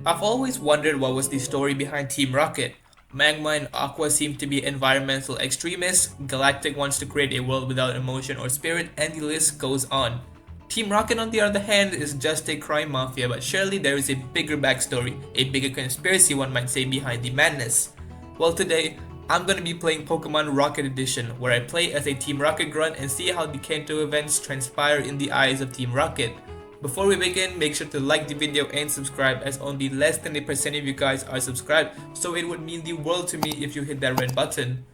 I've always wondered what was the story behind Team Rocket. Magma and Aqua seem to be environmental extremists, Galactic wants to create a world without emotion or spirit, and the list goes on. Team Rocket, on the other hand, is just a crime mafia, but surely there is a bigger backstory, a bigger conspiracy, one might say, behind the madness. Well, today, I'm gonna be playing Pokemon Rocket Edition, where I play as a Team Rocket grunt and see how the Kanto events transpire in the eyes of Team Rocket. Before we begin, make sure to like the video and subscribe, as only less than a percent of you guys are subscribed, so it would mean the world to me if you hit that red button.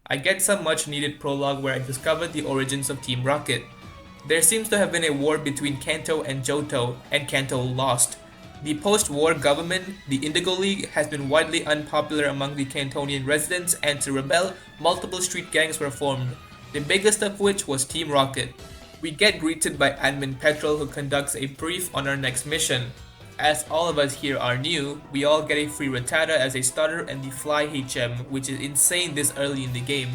I get some much needed prologue where I discovered the origins of Team Rocket. There seems to have been a war between Kanto and Johto, and Kanto lost. The post-war government, the Indigo League, has been widely unpopular among the Kantonian residents, and to rebel, multiple street gangs were formed, the biggest of which was Team Rocket. We get greeted by Admin Petrol, who conducts a brief on our next mission. As all of us here are new, we all get a free Rattata as a starter and the Fly HM, which is insane this early in the game.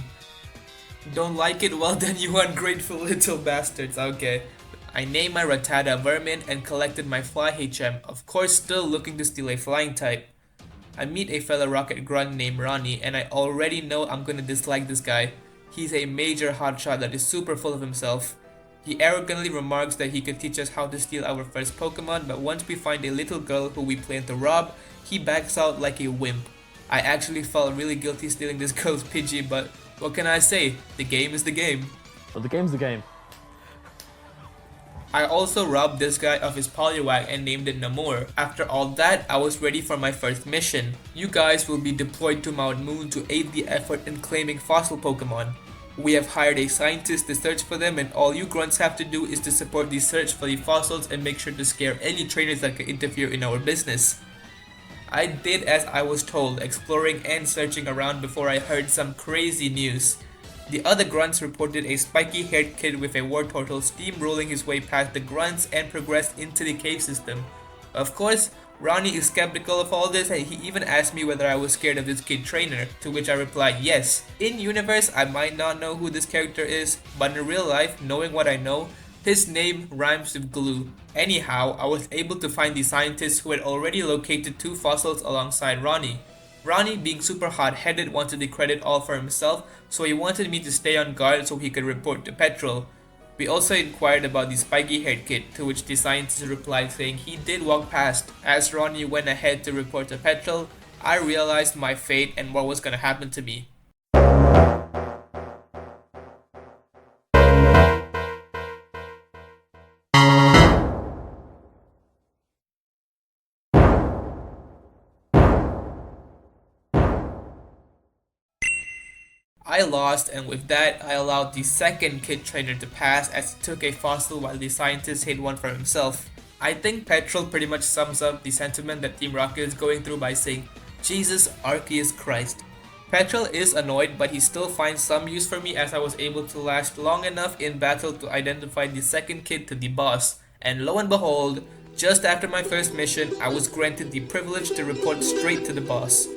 Don't like it? Well then, you ungrateful little bastards. Okay. I named my Rattata Vermin and collected my Fly HM, of course still looking to steal a flying type. I meet a fellow rocket grunt named Ronnie, and I already know I'm gonna dislike this guy. He's a major hotshot that is super full of himself. He arrogantly remarks that he could teach us how to steal our first Pokemon, but once we find a little girl who we plan to rob, he backs out like a wimp. I actually felt really guilty stealing this girl's Pidgey, but what can I say? The game is the game. Well, the game's the game. I also robbed this guy of his Poliwag and named it Namor. After all that, I was ready for my first mission. You guys will be deployed to Mount Moon to aid the effort in claiming fossil Pokemon. We have hired a scientist to search for them, and all you grunts have to do is to support the search for the fossils and make sure to scare any trainers that could interfere in our business. I did as I was told, exploring and searching around before I heard some crazy news. The other grunts reported a spiky-haired kid with a Wartortle steamrolling his way past the grunts and progressed into the cave system. Of course, Ronnie is skeptical of all this, and he even asked me whether I was scared of this kid trainer, to which I replied yes. In universe, I might not know who this character is, but in real life, knowing what I know, his name rhymes with glue. Anyhow, I was able to find the scientist who had already located 2 fossils alongside Ronnie. Ronnie, being super hot-headed, wanted the credit all for himself, so he wanted me to stay on guard so he could report to Petrol. We also inquired about the spiky-haired kid, to which the scientist replied saying he did walk past. As Ronnie went ahead to report to Petrol, I realized my fate and what was gonna happen to me. I lost, and with that, I allowed the second kid trainer to pass as he took a fossil while the scientist hid one for himself. I think Petrol pretty much sums up the sentiment that Team Rocket is going through by saying, Jesus Arceus Christ. Petrol is annoyed, but he still finds some use for me as I was able to last long enough in battle to identify the second kid to the boss. And lo and behold, just after my first mission, I was granted the privilege to report straight to the boss.